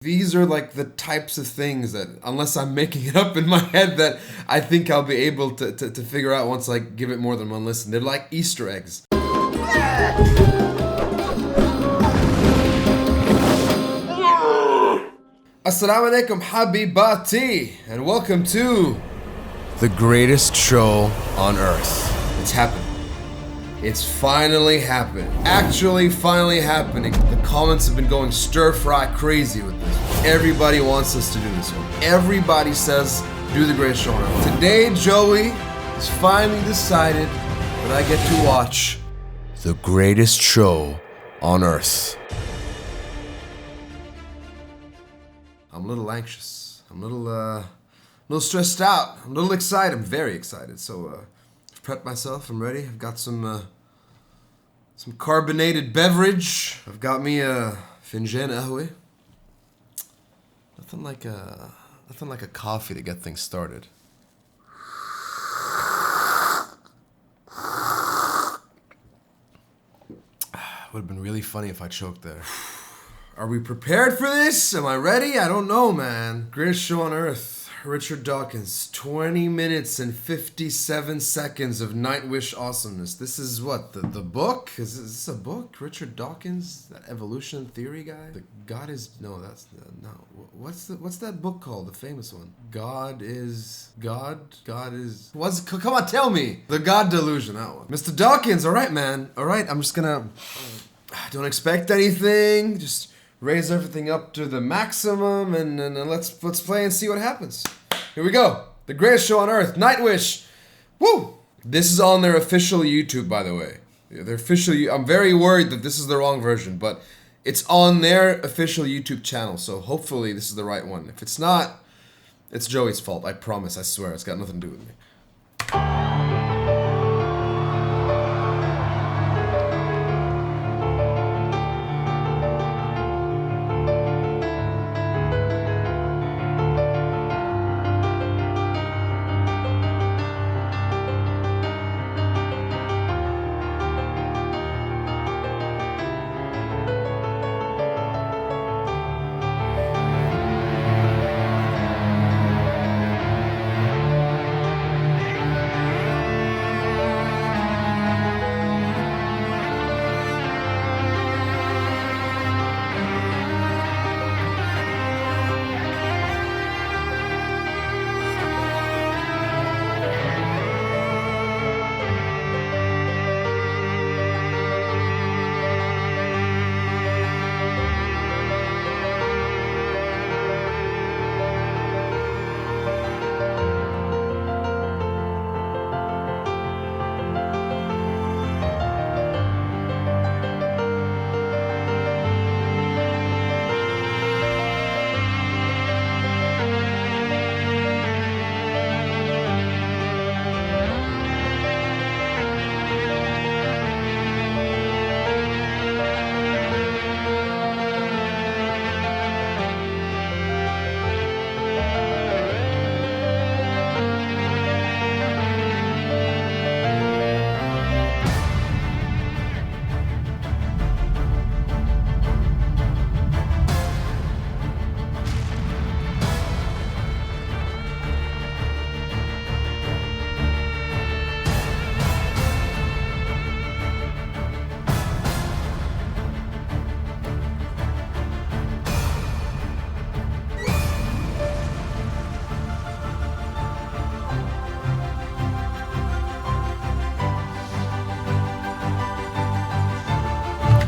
These are like the types of things that, unless I'm making it up in my head, that I think I'll be able to figure out once I give it more than one listen. They're like Easter eggs. Assalamu alaikum habibati, and welcome to the greatest show on earth. It's happening. It's finally happening. Actually finally happening. The comments have been going stir-fry crazy with this. Everybody wants us to do this one. Everybody says, do the greatest show on earth. Today, Joey has finally decided that I get to watch the greatest show on earth. I'm a little anxious. I'm a little stressed out. I'm a little excited. I'm very excited. So, I've prepped myself. I'm ready. I've got some carbonated beverage. I've got me a finjan qahweh. Nothing like a coffee to get things started. Would have been really funny if I choked there. Are we prepared for this? Am I ready? I don't know, man. Greatest show on earth. Richard Dawkins. 20 minutes and 57 seconds of Nightwish awesomeness. This is what? The book? Is this a book? Richard Dawkins? That evolution theory guy? The God is... No, that's... No. What's that book called? The famous one. God is... Come on, tell me! The God Delusion, that one. Mr. Dawkins, alright, man. Alright, I'm just gonna... Don't expect anything. Just... raise everything up to the maximum and let's play and see what happens. Here we go. The greatest show on earth, Nightwish. Woo! This is on their official YouTube, by the way. Their official. I'm very worried that this is the wrong version, but it's on their official YouTube channel. So hopefully this is the right one. If it's not, it's Joey's fault. I promise. I swear. It's got nothing to do with me.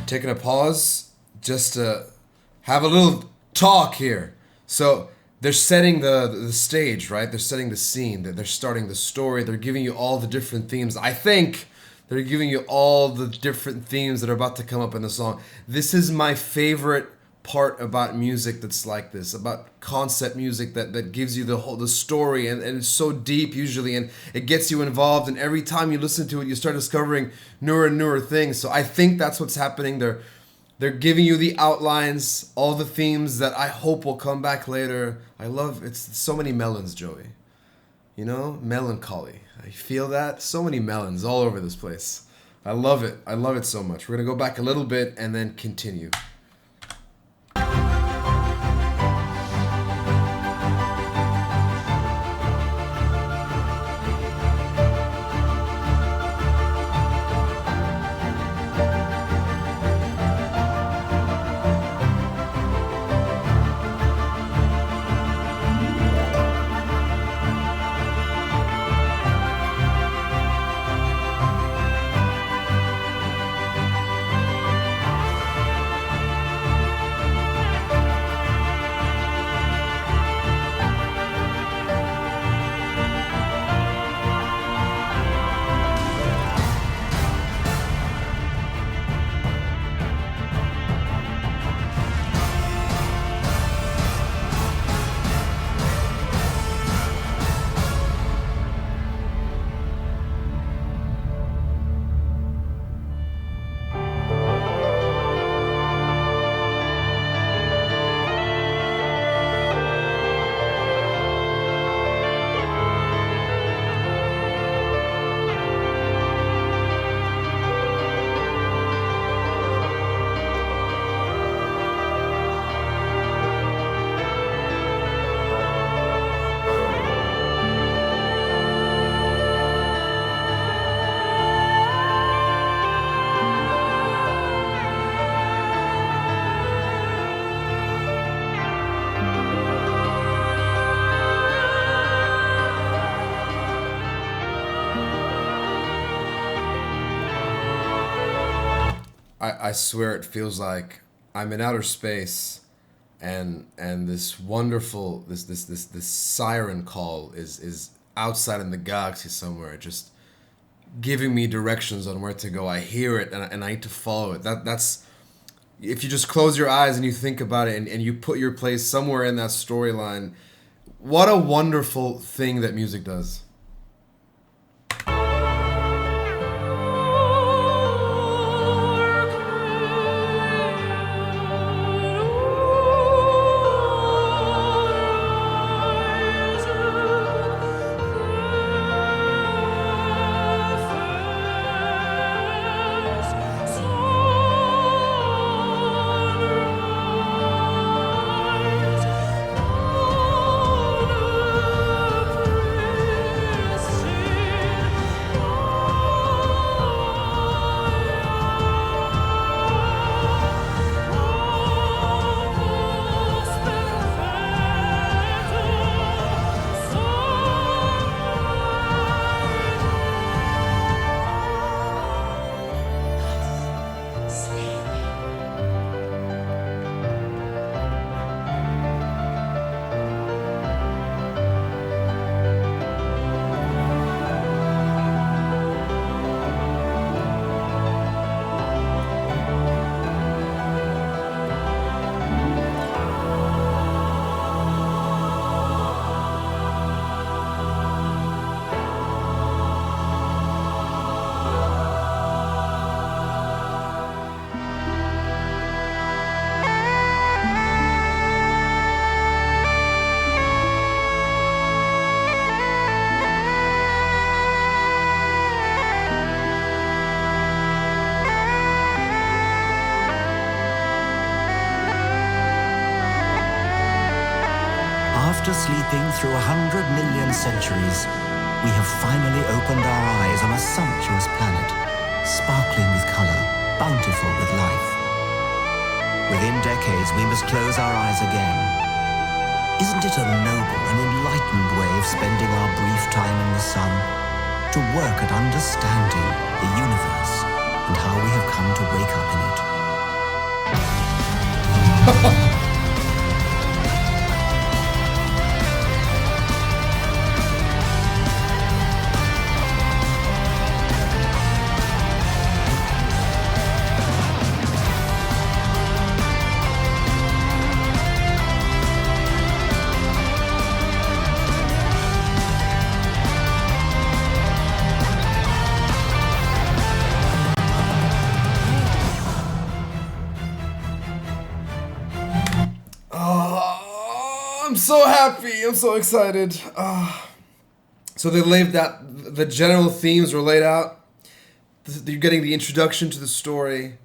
Taking a pause just to have a little talk here. So they're setting the stage, right? They're setting the scene. They're starting the story. They're giving you all the different themes. I think they're giving you all the different themes that are about to come up in the song. This is my favorite part about music that's like this, about concept music that gives you the story, and it's so deep usually, and it gets you involved, and every time you listen to it you start discovering newer and newer things. So I think that's what's happening. They're giving you the outlines, all the themes that I hope will come back later. I love it's so many melons, Joey. You know, melancholy. I feel that. So many melons all over this place. I love it. I love it so much. We're gonna go back a little bit and then continue. I swear it feels like I'm in outer space, and this wonderful this siren call is outside in the galaxy somewhere, just giving me directions on where to go. I hear it and I need to follow it. That's if you just close your eyes and you think about it and you put your place somewhere in that storyline. What a wonderful thing that music does. After sleeping through 100 million centuries, we have finally opened our eyes on a sumptuous planet, sparkling with color, bountiful with life. Within decades, we must close our eyes again. Isn't it a noble and enlightened way of spending our brief time in the sun? To work at understanding the universe and how we have come to wake up in it. I'm so happy. I'm so excited. So they laid that the general themes were laid out. You're getting the introduction to the story,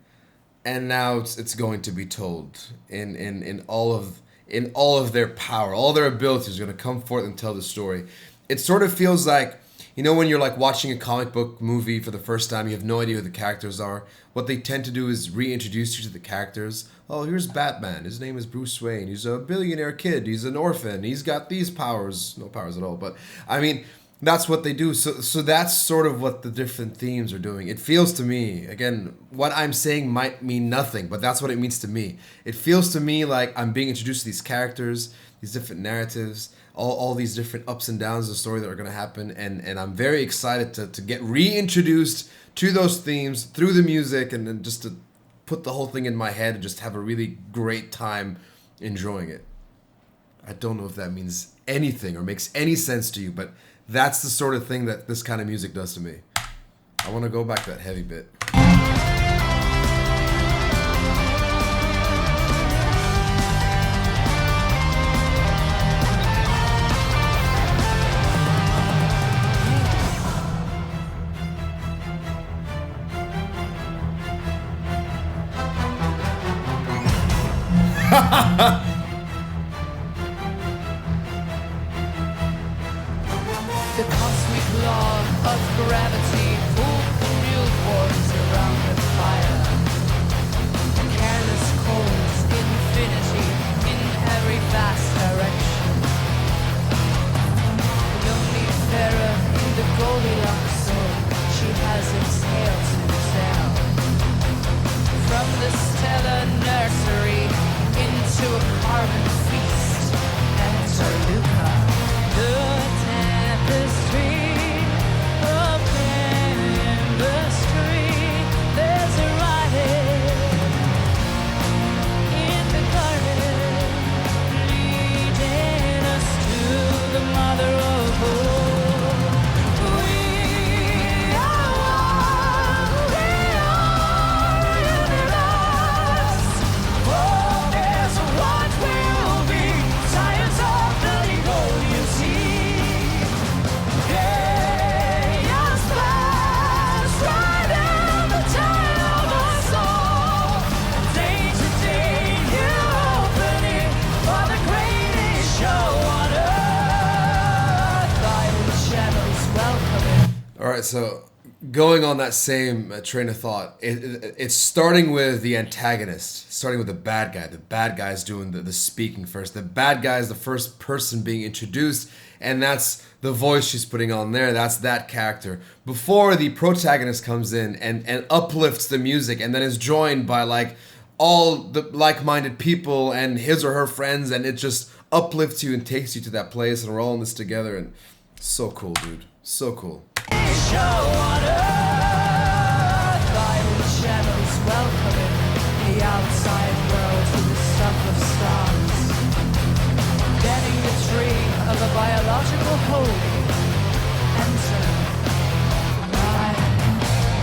and now it's going to be told in all of their power. All their abilities are going to come forth and tell the story. It sort of feels like, you know, when you're like watching a comic book movie for the first time, you have no idea who the characters are. What they tend to do is reintroduce you to the characters. Oh, here's Batman. His name is Bruce Wayne. He's a billionaire kid. He's an orphan. He's got these powers. No powers at all. But, I mean, that's what they do. So that's sort of what the different themes are doing. It feels to me, again, what I'm saying might mean nothing, but that's what it means to me. It feels to me like I'm being introduced to these characters, these different narratives, all these different ups and downs of the story that are going to happen, and I'm very excited to get reintroduced to those themes through the music, and then just to put the whole thing in my head and just have a really great time enjoying it. I don't know if that means anything or makes any sense to you, but that's the sort of thing that this kind of music does to me. I want to go back to that heavy bit. The cosmic law of gravity pulled the newborns around the fire. Careless coals, infinity in every vast direction. Lonely Pharaoh in the Goldilocks zone, she has exhaled to sail. From All right, so going on that same train of thought, it's starting with the antagonist, starting with the bad guy. The bad guy's doing the speaking first. The bad guy is the first person being introduced, and that's the voice she's putting on there. That's that character. Before the protagonist comes in and uplifts the music, and then is joined by like all the like-minded people and his or her friends, and it just uplifts you and takes you to that place, and we're all in this together, and so cool, dude. So cool. Show on earth, violet shadows welcoming the outside world to the stuff of stars. Getting the tree of a biological holy. Enter my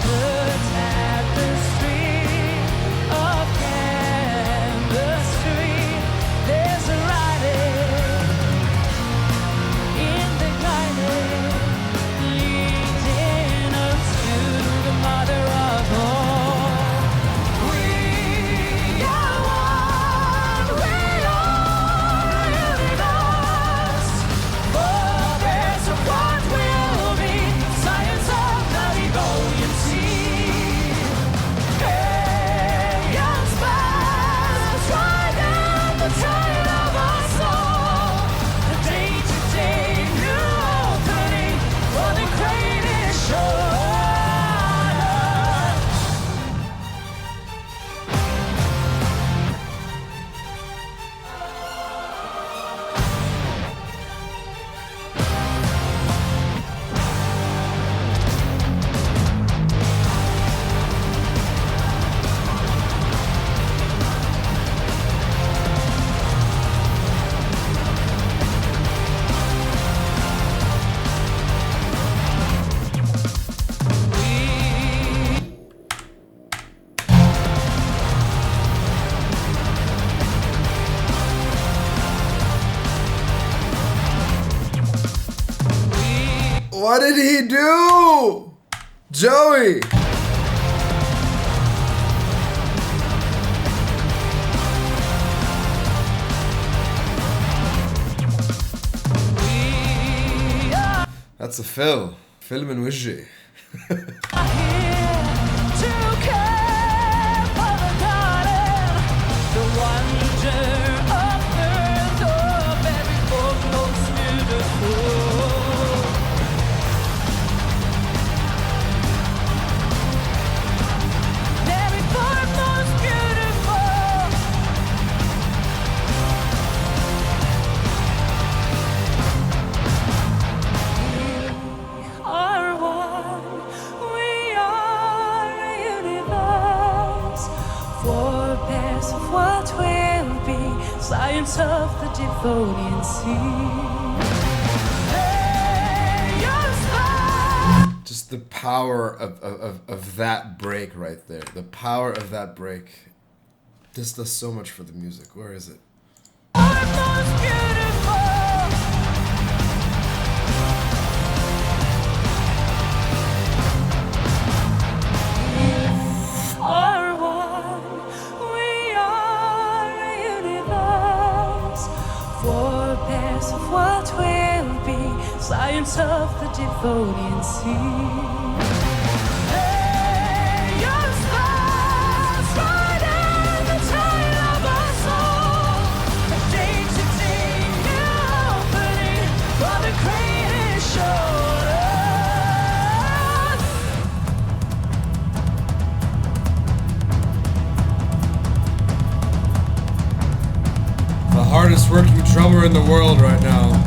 good tapestry of chemistry. There's a writing in the guiding. What did he do? Joey! That's a Phil. Film and Wishy. Science of the Devonian Sea. Just the power of that break right there. The power of that break. This does so much for the music. Where is it? Of what will be, science of the Devonian Sea. Hey, your stars riding the tide of our soul. A day-to-day new opening for the greatest show. The hardest working drummer in the world right now.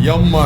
Yumma.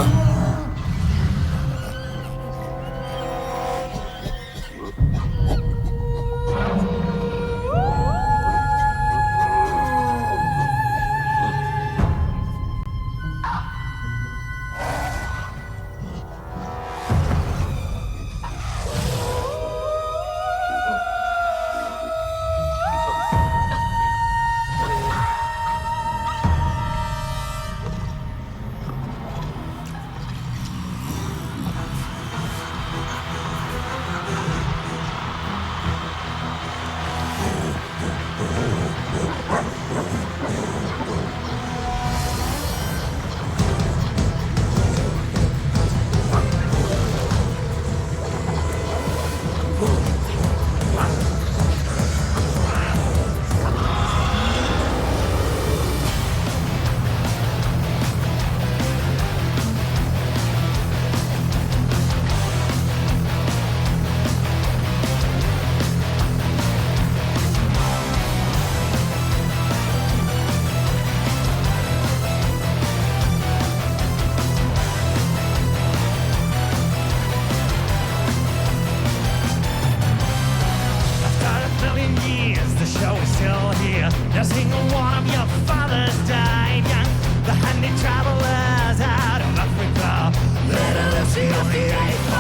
A single one of your fathers died young. The handy travelers out of Africa. Little Lucy of the 84.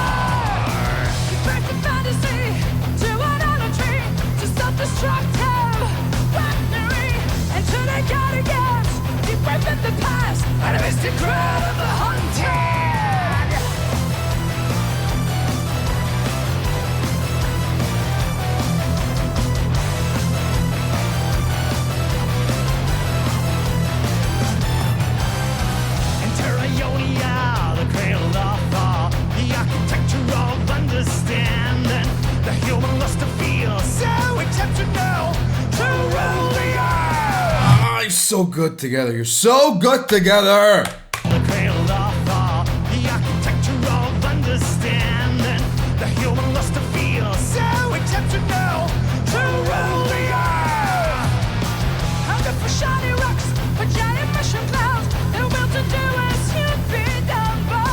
You break the fantasy to idolatry, to self-destructive weaponry, and to the guardians. You weapon the past, and a mystic crowd of the hunted. The cradle of all, the architecture of understanding, the human lust to feel, so we attempt to know, to rule the earth. Ah, you're so good together. You're so good together. The cradle of all, the architecture of understanding, the human lust to feel, so we attempt to know, to rule the earth. Hunger for shiny rocks, for giant mushroom clouds, and will to do as you bid done by.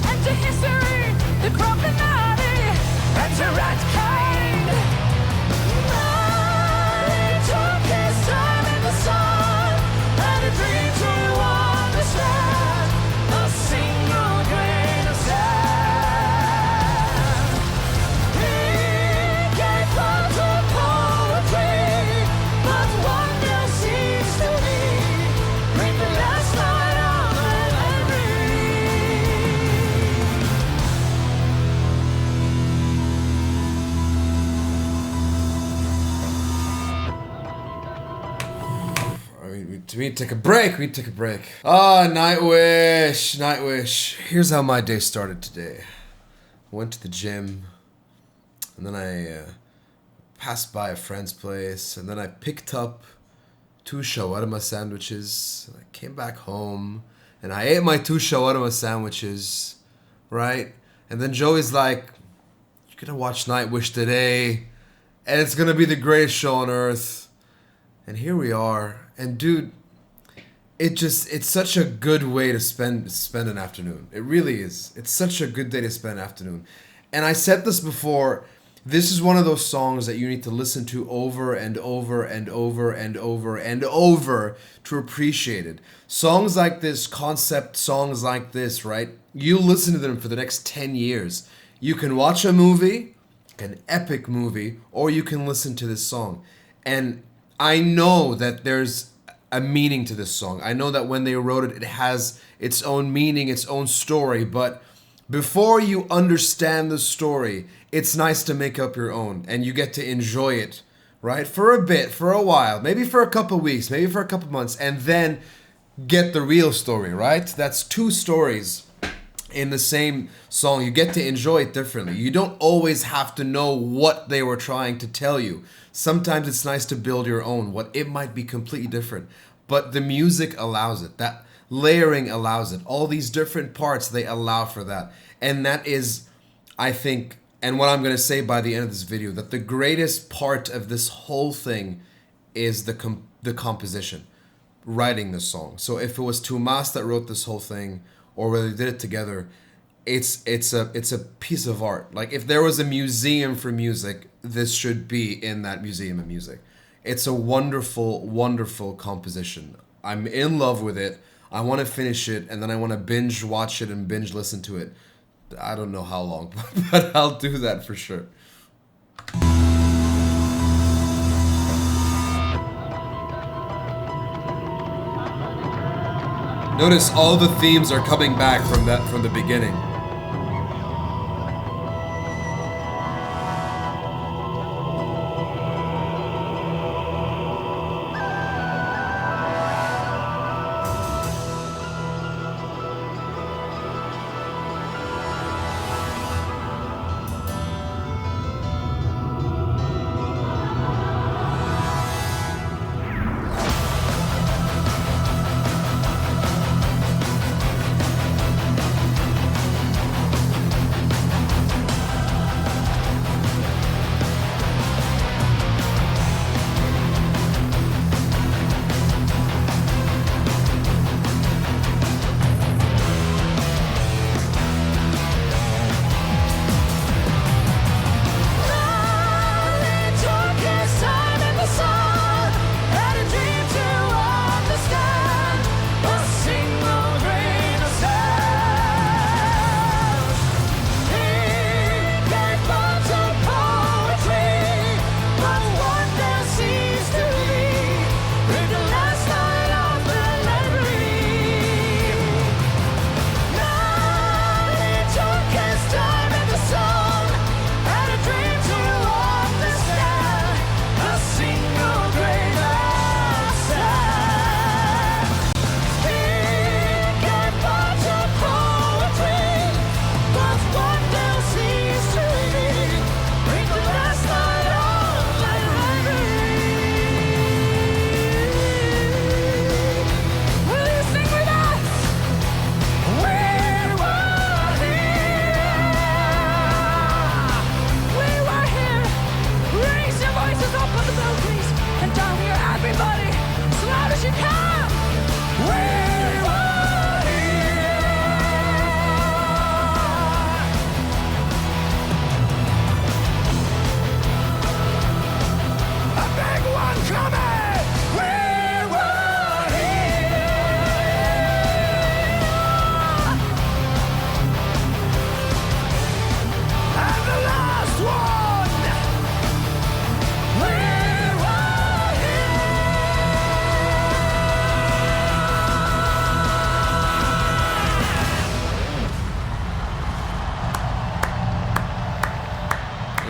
Enter history, the Crocodile, and to rat kind. He took his time in the sun, and a dream to understand a single grain of sand. He gave birth to poetry, but wonder seems to be bring the last light of memory. I mean, we take a break. We take a break. Ah, Nightwish. Nightwish. Here's how my day started today. I went to the gym, and then I passed by a friend's place, and then I picked up 2 shawarma sandwiches. I came back home, and I ate my 2 shawarma sandwiches, right? And then Joey's like, "You're gonna watch Nightwish today, and it's gonna be the greatest show on earth." And here we are. And dude, it's such a good way to spend an afternoon. It really is. It's such a good day to spend an afternoon. And I said this before, this is one of those songs that you need to listen to over and over and over and over and over to appreciate it. Songs like this, concept songs like this, right? You listen to them for the next 10 years. You can watch a movie, an epic movie, or you can listen to this song. And I know that there's a meaning to this song. I know that when they wrote it, it has its own meaning, its own story. But before you understand the story, it's nice to make up your own, and you get to enjoy it, right? For a bit, for a while, maybe for a couple weeks, maybe for a couple months, and then get the real story, right? That's 2 stories in the same song. You get to enjoy it differently. You don't always have to know what they were trying to tell you. Sometimes it's nice to build your own, what it might be completely different. But the music allows it. That layering allows it. All these different parts, they allow for that. And that is, I think, and what I'm going to say by the end of this video, that the greatest part of this whole thing is the composition, writing the song. So if it was Tumas that wrote this whole thing, or whether they did it together, it's a piece of art. Like, if there was a museum for music, this should be in that museum of music. It's a wonderful, wonderful composition. I'm in love with it. I want to finish it, and then I want to binge watch it and binge listen to it. I don't know how long, but I'll do that for sure. Notice all the themes are coming back from the beginning.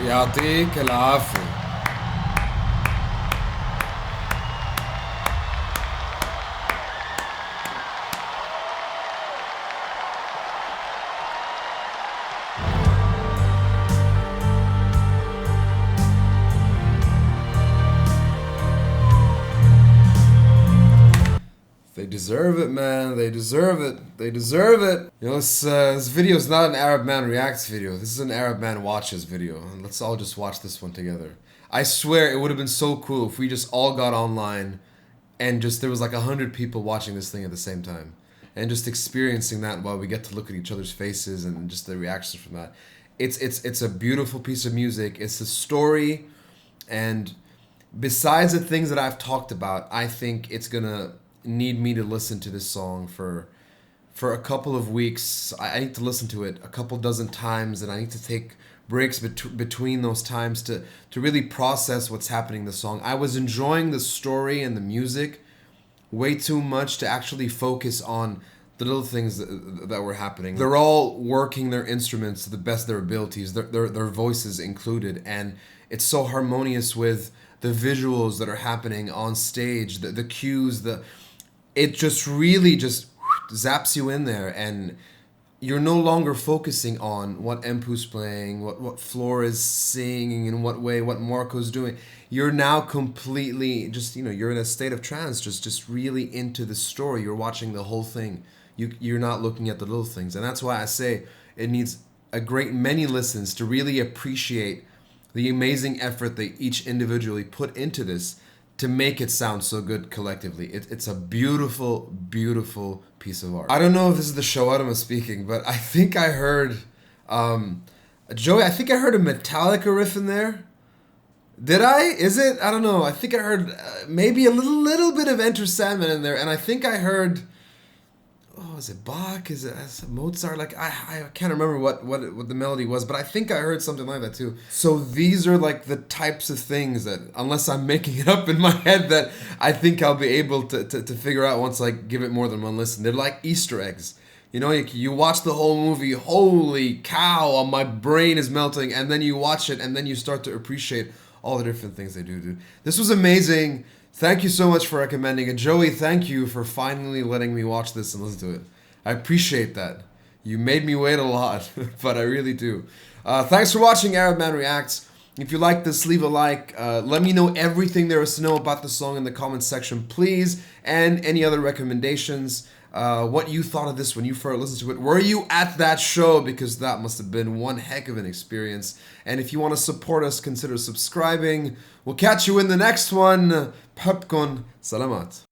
يعطيك العافية. They deserve it, man. They deserve it. They deserve it. You know, this video is not an Arab man reacts video. This is an Arab man watches video. And let's all just watch this one together. I swear it would have been so cool if we just all got online and just there was like 100 people watching this thing at the same time. And just experiencing that while we get to look at each other's faces and just the reactions from that. It's a beautiful piece of music. It's a story, and besides the things that I've talked about, I think it's gonna need me to listen to this song for a couple of weeks. I need to listen to it a couple dozen times, and I need to take breaks between those times to really process what's happening in the song. I was enjoying the story and the music way too much to actually focus on the little things that were happening. They're all working their instruments to the best of their abilities, their voices included, and it's so harmonious with the visuals that are happening on stage, the cues, it just really just zaps you in there, and you're no longer focusing on what Empu's playing, what Floor is singing, in what way, what Marco's doing. You're now completely just, you're in a state of trance, just really into the story. You're watching the whole thing. You're not looking at the little things. And that's why I say it needs a great many listens to really appreciate the amazing effort they each individually put into this to make it sound so good collectively. It's a beautiful, beautiful piece of art. I don't know if this is the Shawarma speaking, but I think I heard, Joey, I think I heard a Metallica riff in there. Did I? Is it? I don't know. I think I heard maybe a little bit of Enter Sandman in there, and I think I heard, is it Bach? Is it Mozart? Like I can't remember what the melody was, but I think I heard something like that too. So these are like the types of things that, unless I'm making it up in my head, that I think I'll be able to figure out once I give it more than one listen. They're like Easter eggs. You watch the whole movie, holy cow, my brain is melting, and then you watch it, and then you start to appreciate all the different things they do, dude. This was amazing. Thank you so much for recommending it. Joey, thank you for finally letting me watch this and listen to it. I appreciate that. You made me wait a lot, but I really do. Thanks for watching Arab Man Reacts. If you like this, leave a like. Let me know everything there is to know about the song in the comments section, please. And any other recommendations. What you thought of this when you first listened to it. Were you at that show? Because that must have been one heck of an experience. And if you want to support us, consider subscribing. We'll catch you in the next one. Papkon salamat.